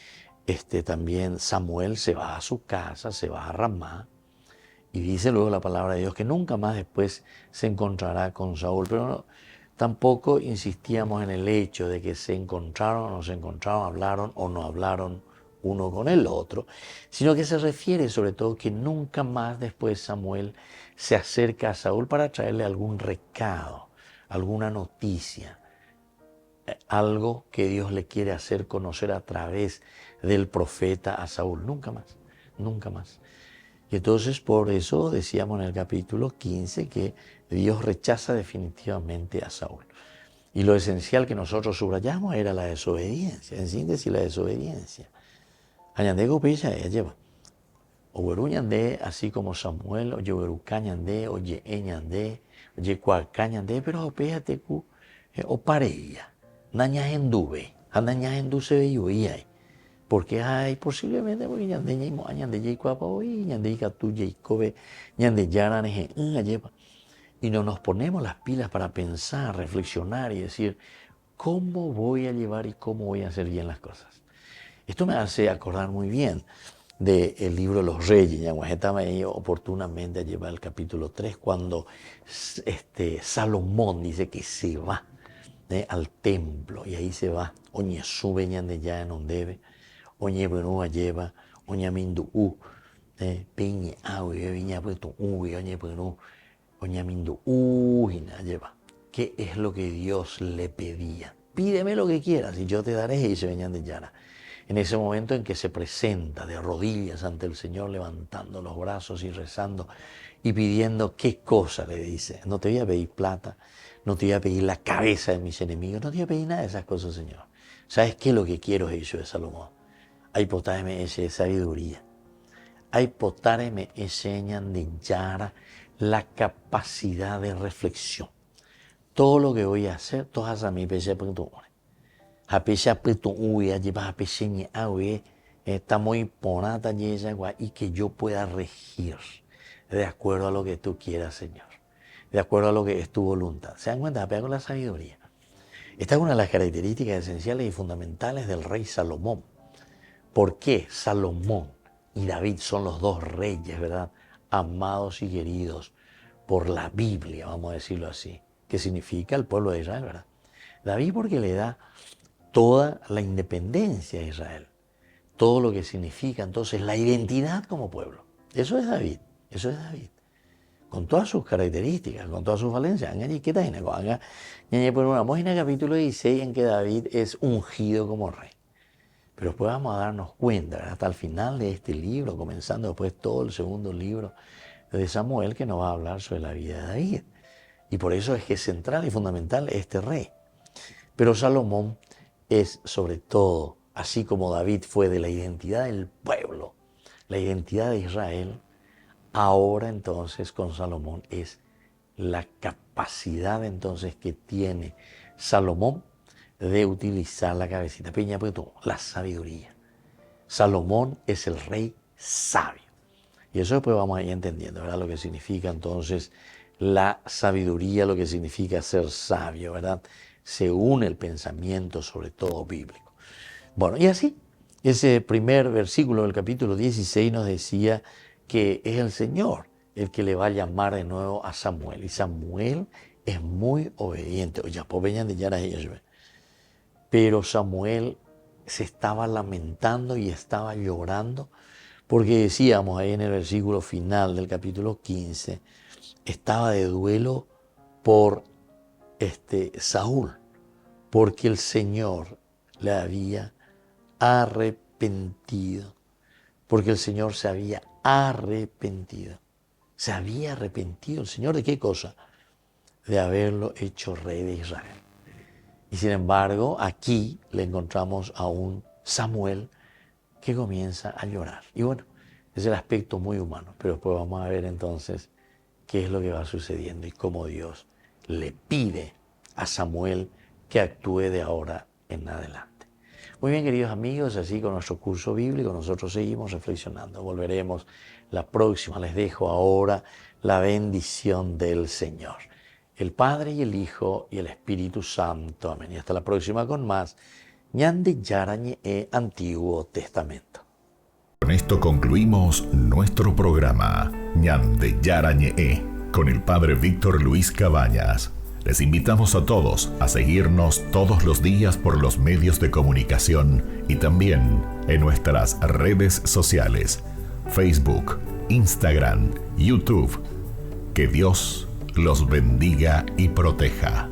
también Samuel se va a su casa, se va a Ramá. Y dice luego la palabra de Dios que nunca más después se encontrará con Saúl. Pero tampoco insistíamos en el hecho de que se encontraron o no se encontraron, hablaron o no hablaron uno con el otro, sino que se refiere sobre todo que nunca más después Samuel se acerca a Saúl para traerle algún recado, alguna noticia, algo que Dios le quiere hacer conocer a través del profeta a Saúl. Nunca más, nunca más. Y entonces por eso decíamos en el capítulo 15 que Dios rechaza definitivamente a Saúl. Y lo esencial que nosotros subrayamos era la desobediencia, en síntesis la desobediencia. Añandé gopilla ella lleva. O ñandé, así como Samuel, o yeveru cañandé, o ye ñandé, o ye cuacañandé, pero opéjate ku, o pareya, naña enduve, anaña endu se veía. Porque hay posiblemente porque ñande ñaimo ñande ye cuapa hoy, ñande tu ye kobe, ñande yaran lleva. Y no nos ponemos las pilas para pensar, reflexionar y decir, ¿cómo voy a llevar y cómo voy a hacer bien las cosas? Esto me hace acordar muy bien del libro de los Reyes. Estaba ahí oportunamente a llevar el capítulo 3, cuando Salomón dice que se va al templo, y ahí se va. Oñe sube ñande ya en ondebe, oñe bueno lleva, oña mindu peñe agüe, viña puesto oñe bueno, oña mindu y nada lleva. ¿Qué es lo que Dios le pedía? Pídeme lo que quieras y yo te daré, y se venían de Yara. En ese momento en que se presenta de rodillas ante el Señor, levantando los brazos y rezando y pidiendo, ¿qué cosa le dice? No te voy a pedir plata, no te voy a pedir la cabeza de mis enemigos, no te voy a pedir nada de esas cosas, Señor. ¿Sabes qué es lo que quiero, eso de Salomón? Hay potáreme ese sabiduría. Hay potáreme ese ñandillara, la capacidad de reflexión. Todo lo que voy a hacer, todas a mi pese punto. A pese punto uy, a llevar a pese ni awe, está muy ponata y que yo pueda regir de acuerdo a lo que tú quieras, Señor. De acuerdo a lo que es tu voluntad. ¿Se dan cuenta? Apega con la sabiduría. Esta es una de las características esenciales y fundamentales del rey Salomón. ¿Por qué Salomón y David son los dos reyes, verdad? Amados y queridos por la Biblia, vamos a decirlo así, que significa el pueblo de Israel, ¿verdad? David porque le da toda la independencia a Israel, todo lo que significa entonces la identidad como pueblo. Eso es David, eso es David. Con todas sus características, con todas sus valencias. En el capítulo 16 en que David es ungido como rey. Pero después vamos a darnos cuenta, ¿verdad? Hasta el final de este libro, comenzando después todo el segundo libro de Samuel, que nos va a hablar sobre la vida de David. Y por eso es que es central y fundamental este rey. Pero Salomón es sobre todo, así como David fue de la identidad del pueblo, la identidad de Israel, ahora entonces con Salomón es la capacidad entonces que tiene Salomón de utilizar la cabecita, la sabiduría. Salomón es el rey sabio. Y eso después vamos a ir entendiendo, ¿verdad? Lo que significa entonces la sabiduría, lo que significa ser sabio, ¿verdad? Según el pensamiento, sobre todo bíblico. Bueno, y así, ese primer versículo del capítulo 16 nos decía que es el Señor el que le va a llamar de nuevo a Samuel. Y Samuel es muy obediente. Pero Samuel se estaba lamentando y estaba llorando porque decíamos ahí en el versículo final del capítulo 15, estaba de duelo por Saúl, porque el Señor le había arrepentido, porque el Señor se había arrepentido. Se había arrepentido el Señor ¿de qué cosa? De haberlo hecho rey de Israel. Y sin embargo, aquí le encontramos a un Samuel que comienza a llorar. Y bueno, es el aspecto muy humano, pero después vamos a ver entonces qué es lo que va sucediendo y cómo Dios le pide a Samuel que actúe de ahora en adelante. Muy bien, queridos amigos, así con nuestro curso bíblico nosotros seguimos reflexionando. Volveremos la próxima. Les dejo ahora la bendición del Señor. El Padre y el Hijo y el Espíritu Santo. Amén. Y hasta la próxima con más ñandillara ñe'e Antiguo Testamento. Con esto concluimos nuestro programa ñandillara ñe'e con el Padre Víctor Luis Cabañas. Les invitamos a todos a seguirnos todos los días por los medios de comunicación y también en nuestras redes sociales, Facebook, Instagram, YouTube. Que Dios los bendiga y proteja.